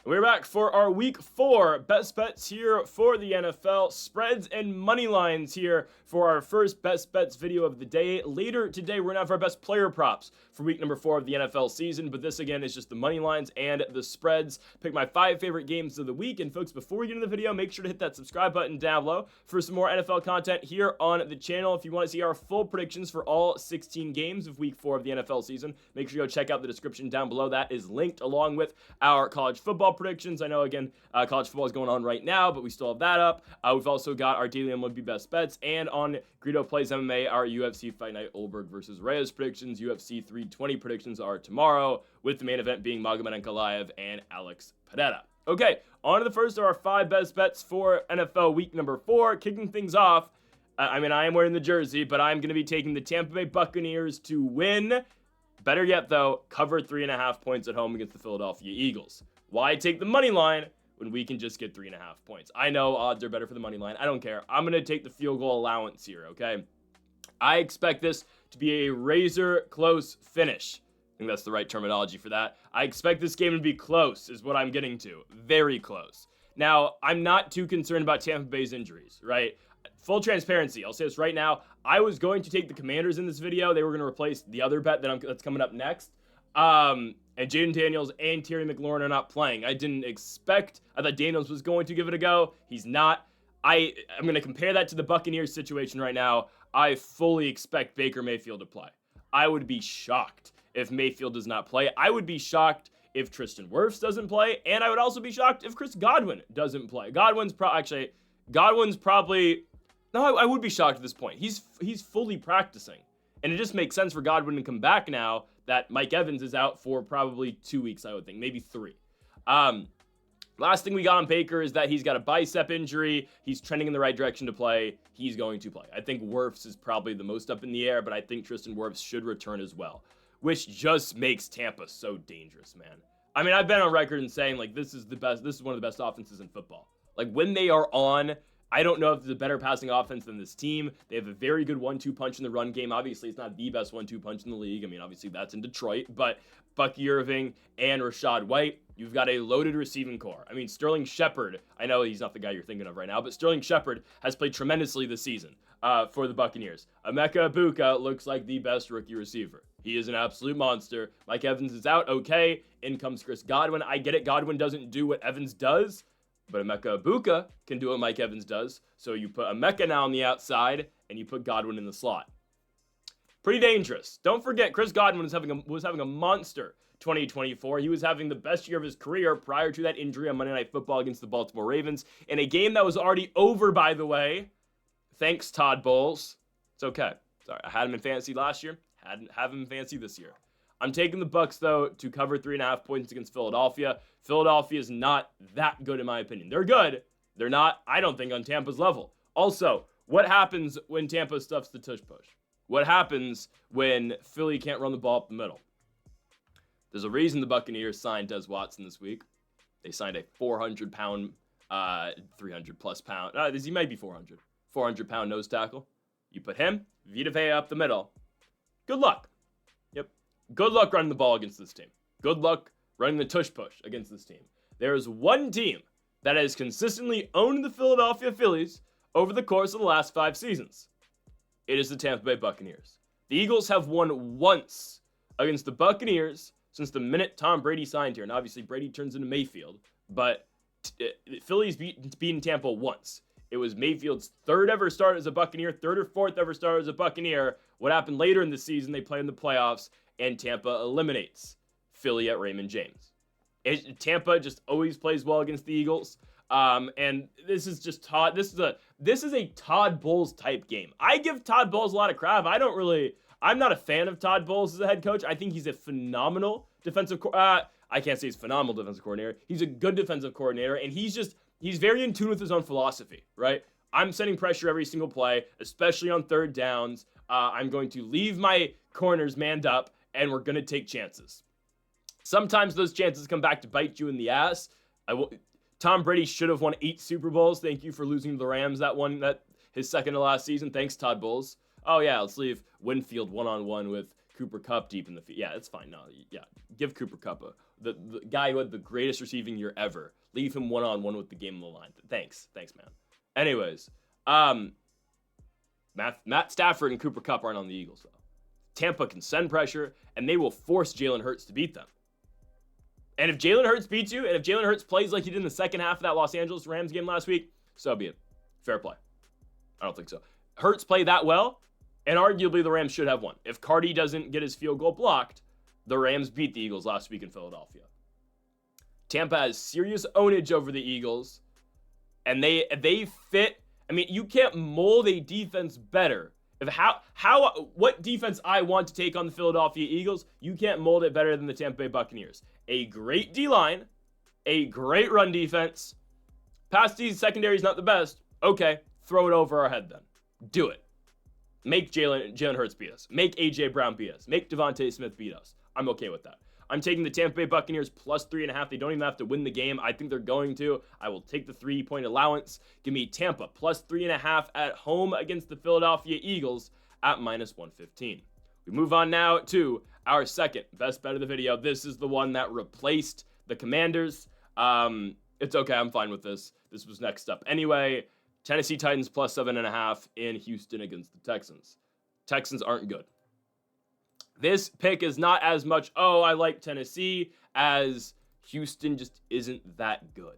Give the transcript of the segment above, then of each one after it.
We're back for our Week 4 best bets here for the NFL. Spreads and money lines here for our first best bets video of the day. Later today, we're going to have our best player props for week number 4 of the NFL season. But this, again, is just the money lines and the spreads. Pick my 5 favorite games of the week. And folks, before we get into the video, make sure to hit that subscribe button down below for some more NFL content here on the channel. If you want to see our full predictions for all 16 games of week 4 of the NFL season, make sure you go check out the description down below. That is linked along with our college football predictions. I know, again, college football is going on right now, but we still have that up. We've also got our daily MLB best bets, and on Greedo Plays MMA, our UFC Fight Night Olberg versus Reyes predictions. UFC 320 predictions are tomorrow, with the main event being Magomed Ankalaev and Alex Pereira. Okay, on to the first of our 5 best bets for NFL week number 4. Kicking things off, I am wearing the jersey, but I'm going to be taking the Tampa Bay Buccaneers to win. Better yet, though, cover 3.5 points at home against the Philadelphia Eagles. Why take the money line when we can just get 3.5 points? I know odds are better for the money line. I don't care. I'm going to take the field goal allowance here, okay? I expect this to be a razor close finish. I think that's the right terminology for that. I expect this game to be close, is what I'm getting to. Very close. Now, I'm not too concerned about Tampa Bay's injuries, right? Full transparency, I'll say this right now. I was going to take the Commanders in this video. They were going to replace the other bet that's coming up next. And Jaden Daniels and Terry McLaurin are not playing. I thought Daniels was going to give it a go. He's not. I'm going to compare that to the Buccaneers situation right now. I fully expect Baker Mayfield to play. I would be shocked if Mayfield does not play. I would be shocked if Tristan Wirfs doesn't play. And I would also be shocked if Chris Godwin doesn't play. Godwin's probably... No, I would be shocked at this point. He's fully practicing. And it just makes sense for Godwin to come back now that Mike Evans is out for probably 2 weeks, I would think, maybe 3. Last thing we got on Baker is that he's got a bicep injury. He's trending in the right direction to play. He's going to play. I think Wirfs is probably the most up in the air, but I think Tristan Wirfs should return as well, which just makes Tampa so dangerous, man. I mean, I've been on record in saying, like, this is one of the best offenses in football. Like, when they are on, I don't know if there's a better passing offense than this team. They have a very good 1-2 punch in the run game. Obviously, it's not the best 1-2 punch in the league. I mean, obviously, that's in Detroit. But Bucky Irving and Rachaad White, you've got a loaded receiving core. I mean, Sterling Shepard, I know he's not the guy you're thinking of right now, but Sterling Shepard has played tremendously this season for the Buccaneers. Emeka Egbuka looks like the best rookie receiver. He is an absolute monster. Mike Evans is out. Okay. In comes Chris Godwin. I get it. Godwin doesn't do what Evans does, but Emeka Egbuka can do what Mike Evans does. So you put Emeka now on the outside, and you put Godwin in the slot. Pretty dangerous. Don't forget, Chris Godwin was having a monster 2024. He was having the best year of his career prior to that injury on Monday Night Football against the Baltimore Ravens, in a game that was already over, by the way. Thanks, Todd Bowles. It's okay. Sorry, I had him in fantasy last year. Hadn't have him in fantasy this year. I'm taking the Bucs, though, to cover 3.5 points against Philadelphia. Philadelphia is not that good, in my opinion. They're good. They're not, I don't think, on Tampa's level. Also, what happens when Tampa stuffs the tush push? What happens when Philly can't run the ball up the middle? There's a reason the Buccaneers signed Des Watson this week. They signed a 400-pound, 300-plus pound, he might be 400-pound nose tackle. You put him, Vita Vea up the middle. Good luck. Yep. Good luck running the ball against this team. Good luck running the tush push against this team. There is one team that has consistently owned the Philadelphia Phillies over the course of the last 5 seasons. It is the Tampa Bay Buccaneers. The Eagles have won once against the Buccaneers since the minute Tom Brady signed here. And obviously Brady turns into Mayfield, but Phillies beaten Tampa once. It was Mayfield's 3rd ever start as a Buccaneer, 3rd or 4th ever start as a Buccaneer. What happened later in the season, they play in the playoffs, and Tampa eliminates Philly at Raymond James. Tampa just always plays well against the Eagles. And this is just Todd. This is a Todd Bowles type game. I give Todd Bowles a lot of crap. I'm not a fan of Todd Bowles as a head coach. I think he's a phenomenal defensive I can't say he's a phenomenal defensive coordinator. He's a good defensive coordinator, and he's very in tune with his own philosophy, right? I'm setting pressure every single play, especially on 3rd downs. I'm going to leave my corners manned up, and we're going to take chances. Sometimes those chances come back to bite you in the ass. Tom Brady should have won 8 Super Bowls. Thank you for losing to the Rams his second to last season. Thanks, Todd Bowles. Oh, yeah, let's leave Winfield one-on-one with Cooper Kupp deep in the field. Yeah, it's fine. No, yeah, give Cooper Kupp the guy who had the greatest receiving year ever. Leave him one-on-one with the game on the line. Thanks, man. Anyways, Matt Stafford and Cooper Kupp aren't on the Eagles, though. Tampa can send pressure, and they will force Jalen Hurts to beat them. And if Jalen Hurts beats you, and if Jalen Hurts plays like he did in the second half of that Los Angeles Rams game last week, so be it. Fair play. I don't think so. Hurts played that well, and arguably the Rams should have won. If Cardi doesn't get his field goal blocked, the Rams beat the Eagles last week in Philadelphia. Tampa has serious ownage over the Eagles, and they fit. I mean, you can't mold a defense better. What defense I want to take on the Philadelphia Eagles, you can't mold it better than the Tampa Bay Buccaneers. A great D-line, a great run defense. Pass D secondary is not the best. Okay, throw it over our head then. Do it. Make Jalen Hurts beat us. Make A.J. Brown beat us. Make Devontae Smith beat us. I'm okay with that. I'm taking the Tampa Bay Buccaneers plus 3.5. They don't even have to win the game. I think they're going to. I will take the 3-point allowance. Give me Tampa plus 3.5 at home against the Philadelphia Eagles at minus 115. We move on now to our second best bet of the video. This is the one that replaced the Commanders. It's okay. I'm fine with this. This was next up. Anyway, Tennessee Titans plus 7.5 in Houston against the Texans. Texans aren't good. This pick is not as much, I like Tennessee, as Houston just isn't that good.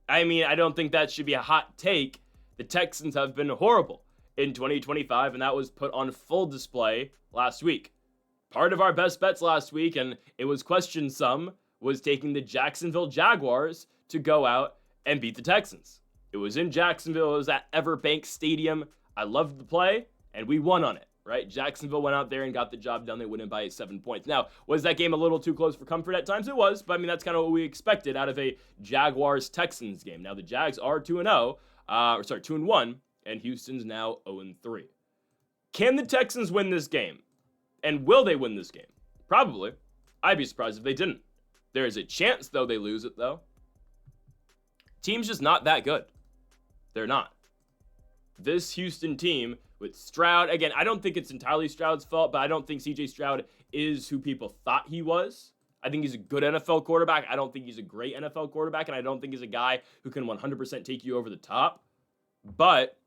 I mean, I don't think that should be a hot take. The Texans have been horrible in 2025, and that was put on full display last week. Part of our best bets last week, and it was questioned some, was taking the Jacksonville Jaguars to go out and beat the Texans. It was in Jacksonville. It was at Everbank Stadium. I loved the play, and we won on it. Right? Jacksonville went out there and got the job done. They win by 7 points. Now, was that game a little too close for comfort at times? It was, but I mean, that's kind of what we expected out of a Jaguars-Texans game. Now, the Jags are 2-1, and Houston's now 0-3. Can the Texans win this game? And will they win this game? Probably. I'd be surprised if they didn't. There is a chance, though, they lose it, though. Team's just not that good. They're not. This Houston team with Stroud, again, I don't think it's entirely Stroud's fault, but I don't think CJ Stroud is who people thought he was. I think he's a good NFL quarterback. I don't think he's a great NFL quarterback, and I don't think he's a guy who can 100% take you over the top. But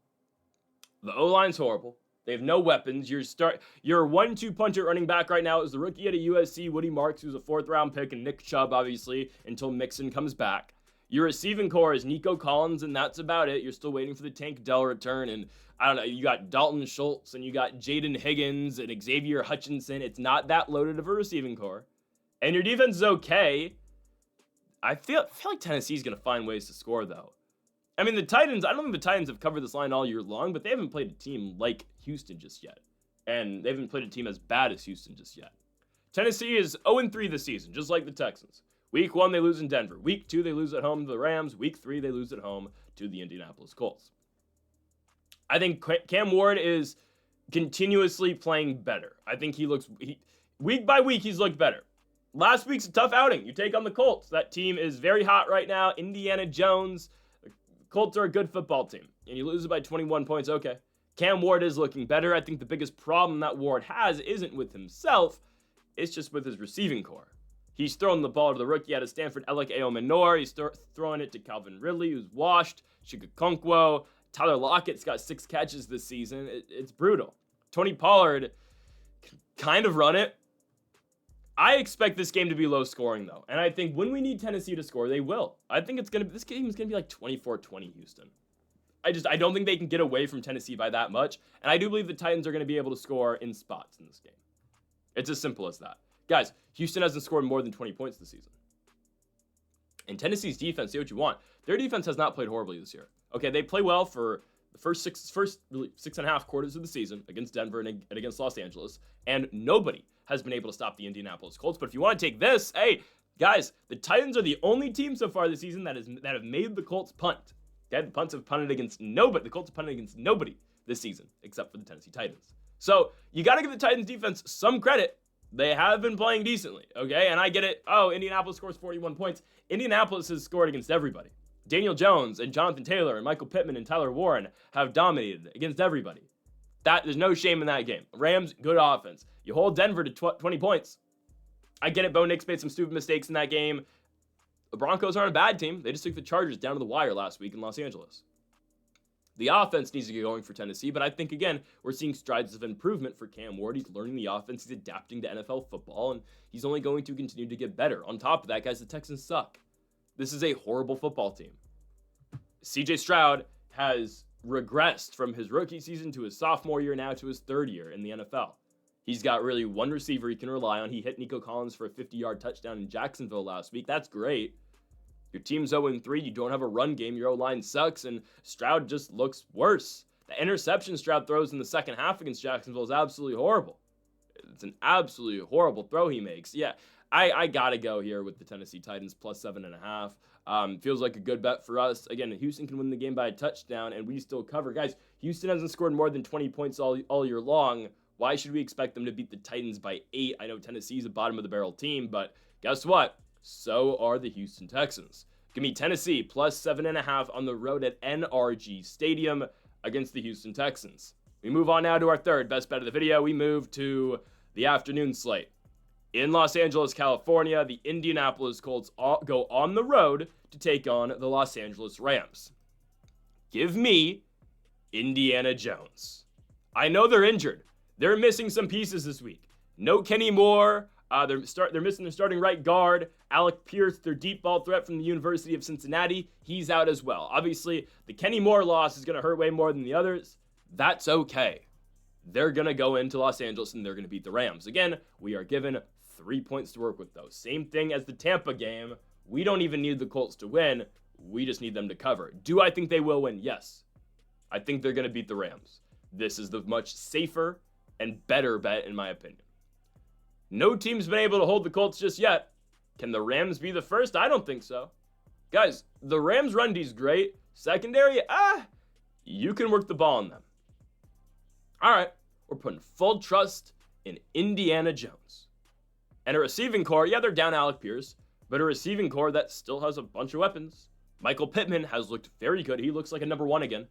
the O-line's horrible. They have no weapons. Your 1-2 punch at running back right now is the rookie at a USC, Woody Marks, who's a 4th-round pick, and Nick Chubb, obviously, until Mixon comes back. Your receiving core is Nico Collins, and that's about it. You're still waiting for the Tank Dell return, and I don't know, you got Dalton Schultz, and you got Jaden Higgins, and Xavier Hutchinson. It's not that loaded of a receiving core. And your defense is okay. I feel like Tennessee's going to find ways to score, though. I mean, the Titans, I don't think the Titans have covered this line all year long, but they haven't played a team like Houston just yet. And they haven't played a team as bad as Houston just yet. Tennessee is 0-3 this season, just like the Texans. Week 1, they lose in Denver. Week 2, they lose at home to the Rams. Week 3, they lose at home to the Indianapolis Colts. I think Cam Ward is continuously playing better. I think week by week, he's looked better. Last week's a tough outing. You take on the Colts. That team is very hot right now. Indiana Jones. The Colts are a good football team. And you lose it by 21 points. Okay. Cam Ward is looking better. I think the biggest problem that Ward has isn't with himself. It's just with his receiving core. He's throwing the ball to the rookie out of Stanford, Alec Eomenor. He's throwing it to Calvin Ridley, who's washed. Chigakonkwo. Tyler Lockett's got 6 catches this season. It's brutal. Tony Pollard can kind of run it. I expect this game to be low scoring, though. And I think when we need Tennessee to score, they will. I think this game is going to be like 24-20 Houston. I don't think they can get away from Tennessee by that much. And I do believe the Titans are going to be able to score in spots in this game. It's as simple as that. Guys, Houston hasn't scored more than 20 points this season. And Tennessee's defense, say what you want. Their defense has not played horribly this year. Okay, they play well for the first 6.5 quarters of the season against Denver and against Los Angeles. And nobody has been able to stop the Indianapolis Colts. But if you want to take this, hey, guys, the Titans are the only team so far this season that have made the Colts punt. Okay, the Colts have punted against nobody this season, except for the Tennessee Titans. So you got to give the Titans defense some credit. They have been playing decently, okay? And I get it. Oh, Indianapolis scores 41 points. Indianapolis has scored against everybody. Daniel Jones and Jonathan Taylor and Michael Pittman and Tyler Warren have dominated against everybody. There's no shame in that game. Rams, good offense. You hold Denver to 20 points. I get it. Bo Nix made some stupid mistakes in that game. The Broncos aren't a bad team. They just took the Chargers down to the wire last week in Los Angeles. The offense needs to get going for Tennessee, but I think, again, we're seeing strides of improvement for Cam Ward. He's learning the offense. He's adapting to NFL football, and he's only going to continue to get better. On top of that, guys, the Texans suck. This is a horrible football team. C.J. Stroud has regressed from his rookie season to his sophomore year now to his third year in the NFL. He's got really one receiver he can rely on. He hit Nico Collins for a 50-yard touchdown in Jacksonville last week. That's great. Your team's 0-3. You don't have a run game. Your O-line sucks, and Stroud just looks worse. The interception Stroud throws in the second half against Jacksonville is absolutely horrible. It's an absolutely horrible throw he makes. Yeah, I got to go here with the Tennessee Titans plus 7.5. Feels like a good bet for us. Again, Houston can win the game by a touchdown, and we still cover. Guys, Houston hasn't scored more than 20 points all year long. Why should we expect them to beat the Titans by 8? I know Tennessee's a bottom-of-the-barrel team, but guess what? So are the Houston Texans. Give me Tennessee plus 7.5 on the road at NRG Stadium against the Houston Texans. We move on now to our third best bet of the video. We move to the afternoon slate. In Los Angeles, California, the Indianapolis Colts go on the road to take on the Los Angeles Rams. Give me Indiana Jones. I know they're injured. They're missing some pieces this week. No Kenny Moore. They're missing their starting right guard. Alec Pierce, their deep ball threat from the University of Cincinnati, he's out as well. Obviously, the Kenny Moore loss is going to hurt way more than the others. That's okay. They're going to go into Los Angeles and they're going to beat the Rams. Again, we are given 3 points to work with, though. Same thing as the Tampa game. We don't even need the Colts to win. We just need them to cover. Do I think they will win? Yes. I think they're going to beat the Rams. This is the much safer and better bet, in my opinion. No team's been able to hold the Colts just yet. Can the Rams be the first? I don't think so. Guys, the Rams' run D's great. Secondary, you can work the ball on them. All right, we're putting full trust in Indiana Jones. And a receiving core, yeah, they're down Alec Pierce, but a receiving core that still has a bunch of weapons. Michael Pittman has looked very good. He looks like a number one again.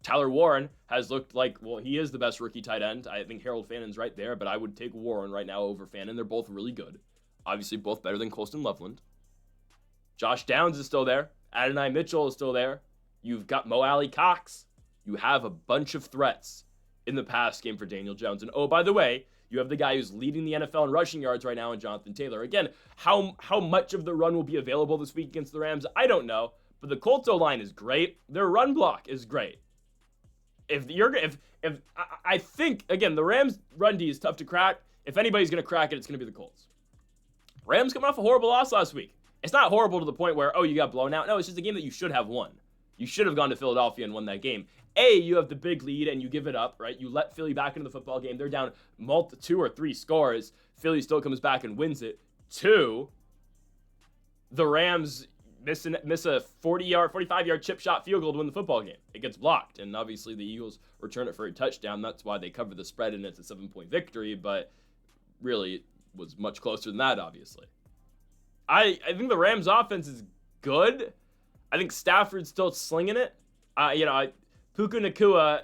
Tyler Warren has looked like, well, he is the best rookie tight end. I think Harold Fannon's right there, but I would take Warren right now over Fannon. They're both really good. Obviously, both better than Colston Loveland. Josh Downs is still there. Adonai Mitchell is still there. You've got Mo Alley Cox. You have a bunch of threats in the pass game for Daniel Jones. And oh, by the way, you have the guy who's leading the NFL in rushing yards right now in Jonathan Taylor. Again, how much of the run will be available this week against the Rams, I don't know. But the Colts O-line is great. Their run block is great. I think, again, the Rams' run D is tough to crack. If anybody's going to crack it, it's going to be the Colts. Rams coming off a horrible loss last week. It's not horrible to the point where, you got blown out. No, it's just a game that you should have won. You should have gone to Philadelphia and won that game. You have the big lead and you give it up, right? You let Philly back into the football game. They're down 2 or 3 scores. Philly still comes back and wins it. 2, the Rams miss a 45-yard chip shot field goal to win the football game. It gets blocked, and obviously the Eagles return it for a touchdown. That's why they cover the spread, and it's a 7-point victory, but really it was much closer than that, obviously. I think the Rams' offense is good. I think Stafford's still slinging it. Puka Nacua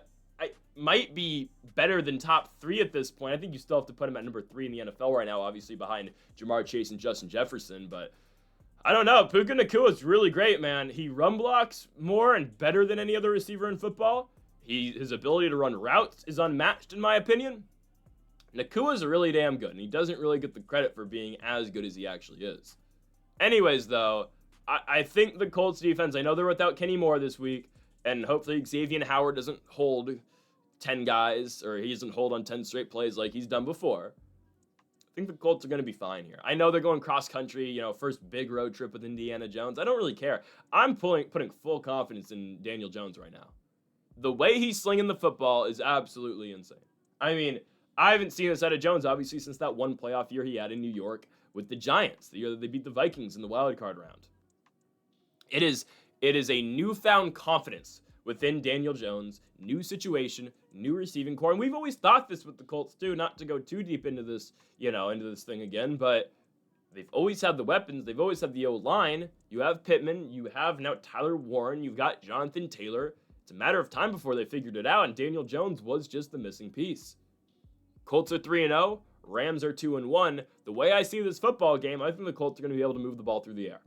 might be better than top 3 at this point. I think you still have to put him at number 3 in the NFL right now, obviously behind Jamar Chase and Justin Jefferson, but I don't know. Puka Nacua is really great, man. He run blocks more and better than any other receiver in football. His ability to run routes is unmatched, in my opinion. Nacua is really damn good, and he doesn't really get the credit for being as good as he actually is. Anyways, though, I think the Colts defense, I know they're without Kenny Moore this week, and hopefully Xavier Howard doesn't hold 10 guys, or he doesn't hold on 10 straight plays like he's done before. I think the Colts are going to be fine here. I know they're going cross-country, first big road trip with Indiana Jones. I don't really care. I'm putting full confidence in Daniel Jones right now. The way he's slinging the football is absolutely insane. I mean, I haven't seen this out of Jones, obviously, since that one playoff year he had in New York with the Giants, the year that they beat the Vikings in the wild card round. It is a newfound confidence within Daniel Jones, new situation, new receiving core. And we've always thought this with the Colts too, not to go too deep into this, into this thing again, but they've always had the weapons. They've always had the O-line. You have Pittman. You have now Tyler Warren. You've got Jonathan Taylor. It's a matter of time before they figured it out, and Daniel Jones was just the missing piece. Colts are 3-0. Rams are 2-1. The way I see this football game, I think the Colts are going to be able to move the ball through the air.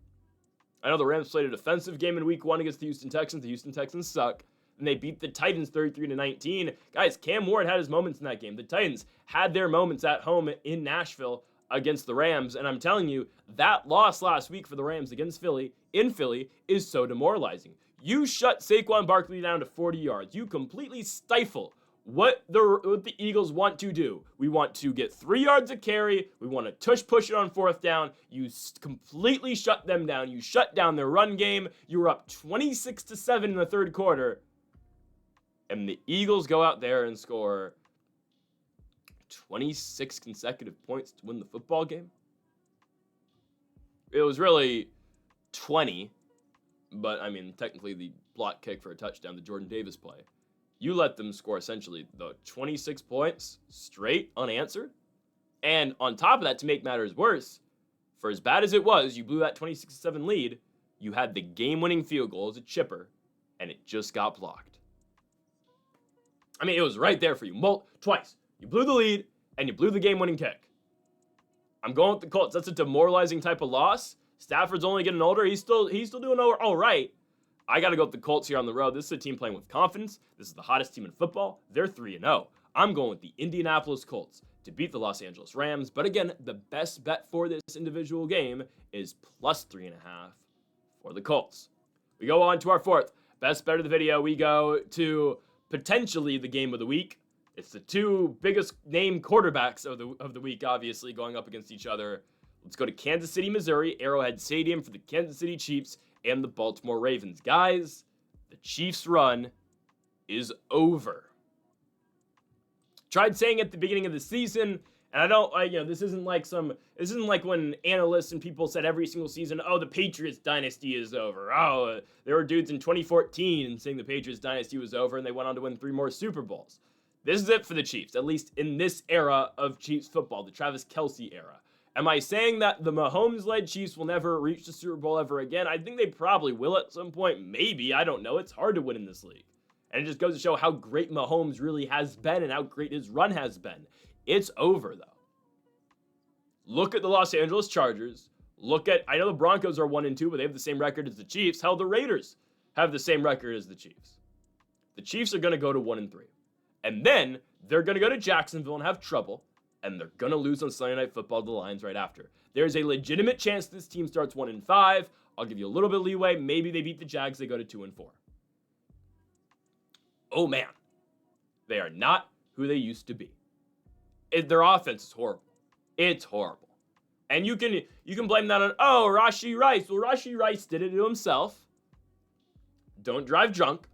I know the Rams played a defensive game in week 1 against the Houston Texans. The Houston Texans suck. And they beat the Titans 33-19. Guys, Cam Ward had his moments in that game. The Titans had their moments at home in Nashville against the Rams. And I'm telling you, that loss last week for the Rams against Philly, in Philly, is so demoralizing. You shut Saquon Barkley down to 40 yards. You completely stifle what the Eagles want to do. We want to get 3 yards of carry. We want to push it on 4th down. You completely shut them down. You shut down their run game. You were up 26-7 in the 3rd quarter. And the Eagles go out there and score 26 consecutive points to win the football game. It was really 20, but I mean, technically the block kick for a touchdown, the Jordan Davis play. You let them score essentially the 26 points straight unanswered. And on top of that, to make matters worse, for as bad as it was, you blew that 26-7 lead, you had the game-winning field goal as a chipper, and it just got blocked. I mean, it was right there for you. Twice. You blew the lead, and you blew the game-winning kick. I'm going with the Colts. That's a demoralizing type of loss. Stafford's only getting older. He's still doing all right. I got to go with the Colts here on the road. This is a team playing with confidence. This is the hottest team in football. They're 3-0. I'm going with the Indianapolis Colts to beat the Los Angeles Rams. But again, the best bet for this individual game is plus 3.5 for the Colts. We go on to our 4th best bet of the video. We go to potentially the game of the week. It's the 2 biggest name quarterbacks of the week, obviously, going up against each other. Let's go to Kansas City, Missouri, Arrowhead Stadium for the Kansas City Chiefs and the Baltimore Ravens. Guys, the Chiefs' run is over. Tried saying at the beginning of the season, and this isn't like when analysts and people said every single season, oh, the Patriots dynasty is over. Oh, there were dudes in 2014 saying the Patriots dynasty was over, and they went on to win 3 more Super Bowls. This is it for the Chiefs, at least in this era of Chiefs football, the Travis Kelce era. Am I saying that the Mahomes-led Chiefs will never reach the Super Bowl ever again? I think they probably will at some point. Maybe. I don't know. It's hard to win in this league. And it just goes to show how great Mahomes really has been and how great his run has been. It's over, though. Look at the Los Angeles Chargers. I know the Broncos are 1-2, but they have the same record as the Chiefs. Hell, the Raiders have the same record as the Chiefs. The Chiefs are going to go to 1-3. And then they're going to go to Jacksonville and have trouble. And they're going to lose on Sunday Night Football to the Lions right after. There's a legitimate chance this team starts 1-5. I'll give you a little bit of leeway. Maybe they beat the Jags. They go to 2-4. Oh, man. They are not who they used to be. Their offense is horrible. It's horrible. And you can blame that on, Rashee Rice. Well, Rashee Rice did it to himself. Don't drive drunk.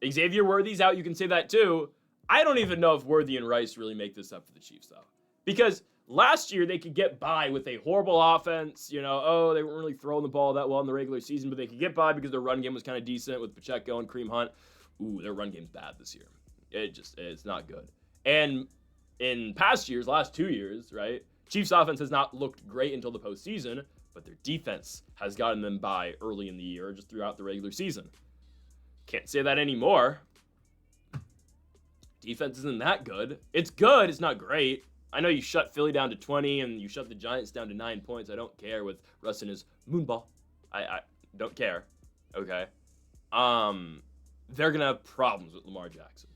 Xavier Worthy's out. You can say that too. I don't even know if Worthy and Rice really make this up for the Chiefs, though. Because last year, they could get by with a horrible offense. They weren't really throwing the ball that well in the regular season, but they could get by because their run game was kind of decent with Pacheco and Kareem Hunt. Ooh, their run game's bad this year. It's not good. And in past years, last 2 years, right, Chiefs offense has not looked great until the postseason, but their defense has gotten them by early in the year, just throughout the regular season. Can't say that anymore. Defense isn't that good. It's good. It's not great. I know you shut Philly down to 20 and you shut the Giants down to 9 points. I don't care with Russ and his moonball. I don't care. Okay. They're going to have problems with Lamar Jackson.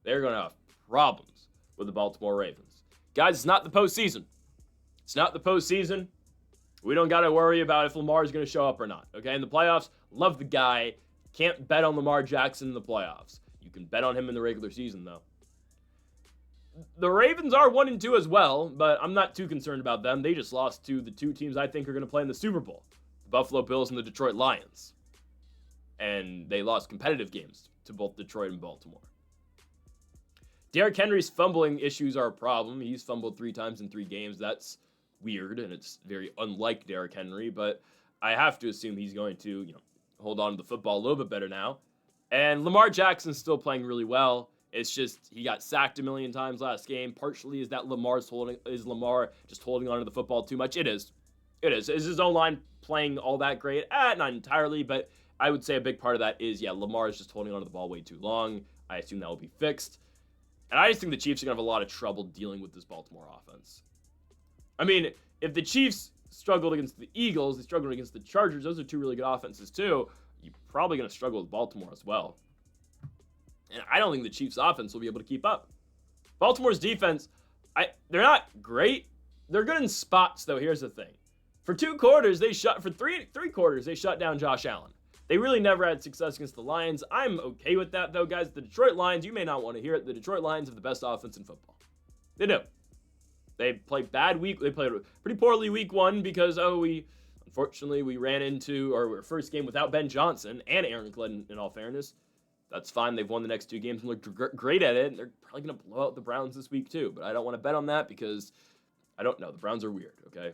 They're going to have problems with the Baltimore Ravens. Guys, it's not the postseason. It's not the postseason. We don't got to worry about if Lamar is going to show up or not. Okay. In the playoffs, love the guy. Can't bet on Lamar Jackson in the playoffs. You can bet on him in the regular season, though. The Ravens are 1-2 as well, but I'm not too concerned about them. They just lost to the 2 teams I think are going to play in the Super Bowl, the Buffalo Bills and the Detroit Lions. And they lost competitive games to both Detroit and Baltimore. Derrick Henry's fumbling issues are a problem. He's fumbled 3 times in 3 games. That's weird, and it's very unlike Derrick Henry, but I have to assume he's going to, hold on to the football a little bit better now. And Lamar Jackson's still playing really well. It's just he got sacked a million times last game. Partially is that Lamar just holding on to the football too much? It is. Is his O-line playing all that great? Not entirely, but I would say a big part of that is, Lamar is just holding onto the ball way too long. I assume that will be fixed. And I just think the Chiefs are going to have a lot of trouble dealing with this Baltimore offense. I mean, if the Chiefs struggled against the Eagles, they struggled against the Chargers. Those are two really good offenses too. You're probably going to struggle with Baltimore as well. And I don't think the Chiefs' offense will be able to keep up. Baltimore's defense, they're not great. They're good in spots, though. Here's the thing. For three quarters, they shut down Josh Allen. They really never had success against the Lions. I'm okay with that, though, guys. The Detroit Lions, you may not want to hear it. The Detroit Lions have the best offense in football. They do. They played They played pretty poorly week one because, unfortunately, we ran into our first game without Ben Johnson and Aaron Glenn, in all fairness. That's fine. They've won the next two games and looked great at it. And they're probably going to blow out the Browns this week, too. But I don't want to bet on that because I don't know. The Browns are weird, okay?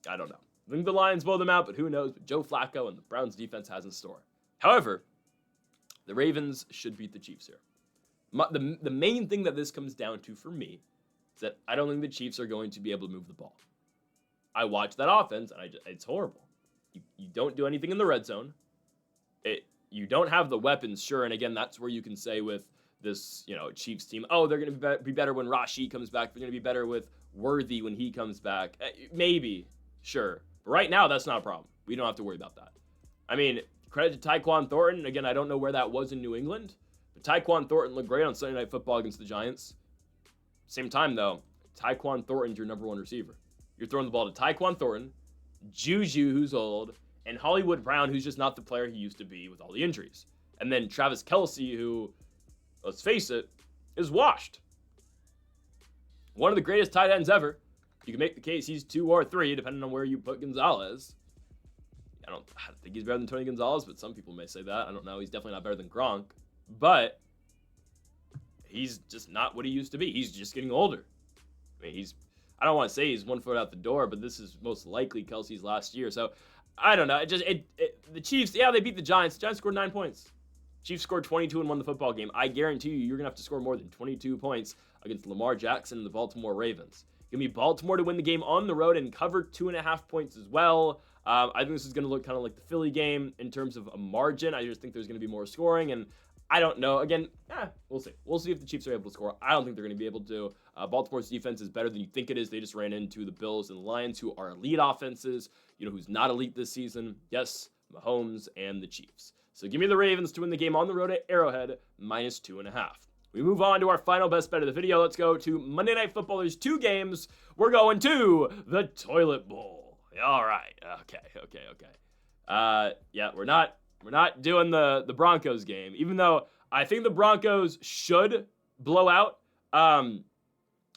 I don't know. I think the Lions blow them out, but who knows? But Joe Flacco and the Browns defense has in store. However, the Ravens should beat the Chiefs here. The main thing that this comes down to for me is that I don't think the Chiefs are going to be able to move the ball. I watch that offense, and it's horrible. You don't do anything in the red zone. You don't have the weapons, sure, and again, that's where you can say with this, Chiefs team, they're going to be better when Rashid comes back. They're going to be better with Worthy when he comes back. Maybe, sure. But right now, that's not a problem. We don't have to worry about that. I mean, credit to Tyquan Thornton. Again, I don't know where that was in New England, but Tyquan Thornton looked great on Sunday Night Football against the Giants. Same time, though, Tyquan Thornton's your number one receiver. You're throwing the ball to Tyquan Thornton, Juju, who's old, and Hollywood Brown, who's just not the player he used to be with all the injuries. And then Travis Kelce, who, let's face it, is washed. One of the greatest tight ends ever. You can make the case he's 2 or 3, depending on where you put Gonzalez. I don't think he's better than Tony Gonzalez, but some people may say that. I don't know. He's definitely not better than Gronk. But he's just not what he used to be. He's just getting older. I mean, I don't want to say he's 1 foot out the door, but this is most likely Kelce's last year. So, I don't know. The Chiefs, they beat the Giants. The Giants scored 9 points. Chiefs scored 22 and won the football game. I guarantee you're going to have to score more than 22 points against Lamar Jackson and the Baltimore Ravens. Give me Baltimore to win the game on the road and cover 2.5 points as well. I think this is going to look kind of like the Philly game in terms of a margin. I just think there's going to be more scoring, and I don't know. Again, we'll see. We'll see if the Chiefs are able to score. I don't think they're going to be able to. Baltimore's defense is better than you think it is. They just ran into the Bills and the Lions, who are elite offenses. Who's not elite this season? Yes, Mahomes and the Chiefs. So give me the Ravens to win the game on the road at Arrowhead, -2.5. We move on to our final best bet of the video. Let's go to Monday Night Football. There's 2 games. We're going to the Toilet Bowl. All right. Okay. We're not doing the Broncos game, even though I think the Broncos should blow out.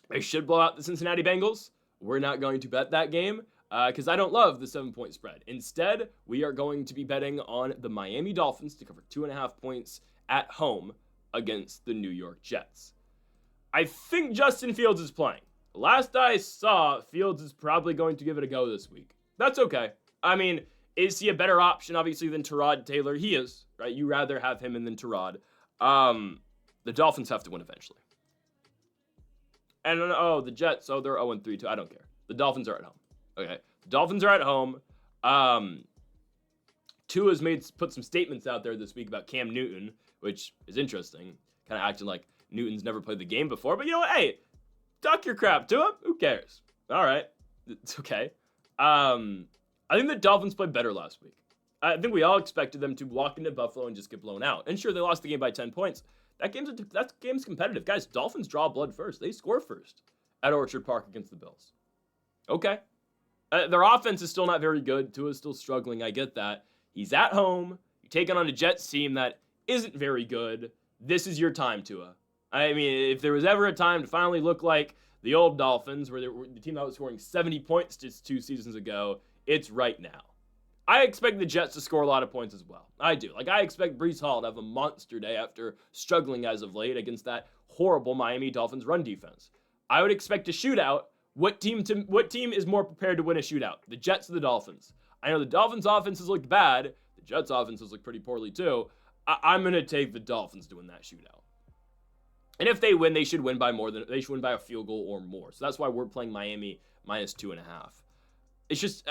They should blow out the Cincinnati Bengals. We're not going to bet that game because I don't love the 7-point spread. Instead, we are going to be betting on the Miami Dolphins to cover 2.5 points at home against the New York Jets. I think Justin Fields is playing. Last I saw, Fields is probably going to give it a go this week. That's okay. I mean, is he a better option, obviously, than Tyrod Taylor? He is, right? You rather have him than Tyrod. The Dolphins have to win eventually. And, the Jets, they're 0-3 too. I don't care. The Dolphins are at home. Okay. The Dolphins are at home. Tua's put some statements out there this week about Cam Newton, which is interesting. Kind of acting like Newton's never played the game before. But you know what? Hey, talk your crap, Tua. Who cares? All right. It's okay. I think the Dolphins played better last week. I think we all expected them to walk into Buffalo and just get blown out. And sure, they lost the game by 10 points. That game's competitive. Guys, Dolphins draw blood first. They score first at Orchard Park against the Bills. Okay. Their offense is still not very good. Tua's still struggling. I get that. He's at home. You're taking on a Jets team that isn't very good. This is your time, Tua. I mean, if there was ever a time to finally look like the old Dolphins, where the team that was scoring 70 points just 2 seasons ago, it's right now. I expect the Jets to score a lot of points as well. I do. I expect Breece Hall to have a monster day after struggling as of late against that horrible Miami Dolphins run defense. I would expect a shootout. What team is more prepared to win a shootout? The Jets or the Dolphins? I know the Dolphins' offenses looked bad. The Jets' offenses looked pretty poorly too. I'm going to take the Dolphins to win that shootout. And if they win, they should win by a field goal or more. So that's why we're playing Miami -2.5. It's just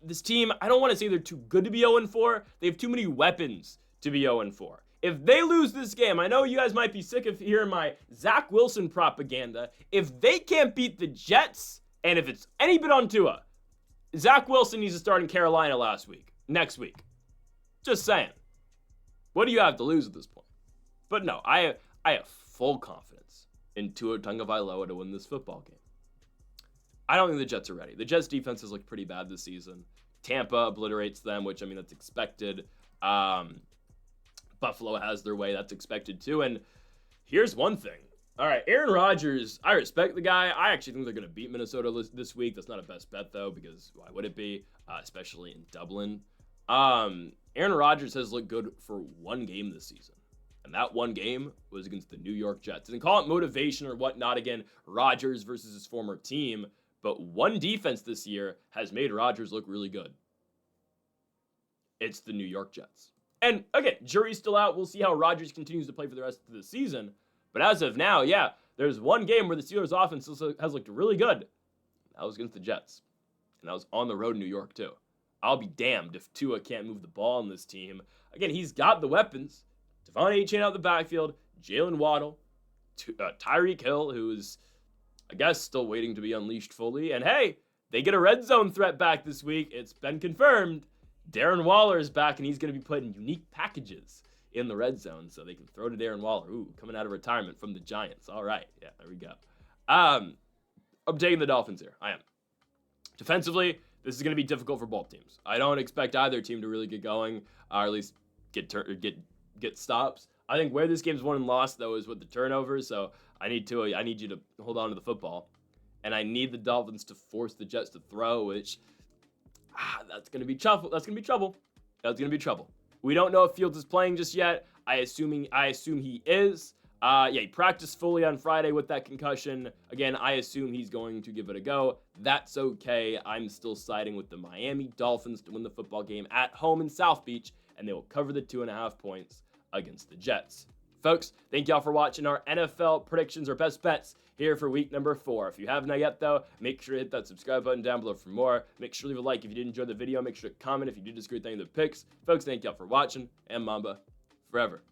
this team, I don't want to say they're too good to be 0-4. They have too many weapons to be 0-4. If they lose this game, I know you guys might be sick of hearing my Zach Wilson propaganda. If they can't beat the Jets, and if it's any bit on Tua, Zach Wilson needs to start in Carolina next week. Just saying. What do you have to lose at this point? But no, I have full confidence in Tua Tagovailoa to win this football game. I don't think the Jets are ready. The Jets' defense has looked pretty bad this season. Tampa obliterates them, which, I mean, that's expected. Buffalo has their way. That's expected too. And here's one thing. All right, Aaron Rodgers, I respect the guy. I actually think they're going to beat Minnesota this week. That's not a best bet, though, because why would it be, especially in Dublin? Aaron Rodgers has looked good for one game this season. And that one game was against the New York Jets. And call it motivation or whatnot, again, Rodgers versus his former team. But one defense this year has made Rodgers look really good. It's the New York Jets. And again, jury's still out. We'll see how Rodgers continues to play for the rest of the season. But as of now, yeah, there's one game where the Steelers' offense has looked really good. That was against the Jets. And that was on the road in New York, too. I'll be damned if Tua can't move the ball on this team. Again, he's got the weapons. Devon Achane out the backfield, Jalen Waddle, Tyreek Hill, who's, I guess, still waiting to be unleashed fully. And hey, they get a red zone threat back this week. It's been confirmed. Darren Waller is back, and he's going to be put in unique packages in the red zone so they can throw to Darren Waller. Ooh, coming out of retirement from the Giants. All right. Yeah, there we go. I'm taking the Dolphins here. I am. Defensively, this is going to be difficult for both teams. I don't expect either team to really get going, or at least get stops. I think where this game's won and lost, though, is with the turnovers. So I need you to hold on to the football, and I need the Dolphins to force the Jets to throw, which that's going to be trouble. That's going to be trouble. We don't know if Fields is playing just yet. I assume he is. He practiced fully on Friday with that concussion. Again, I assume he's going to give it a go. That's okay. I'm still siding with the Miami Dolphins to win the football game at home in South Beach, and they will cover the 2.5 points against the Jets. Folks, thank y'all for watching our NFL predictions or best bets here for week number 4. If you have not yet, though, make sure to hit that subscribe button down below for more. Make sure to leave a like if you did enjoy the video. Make sure to comment if you did disagree with any of the picks. Folks, thank y'all for watching, and Mamba forever.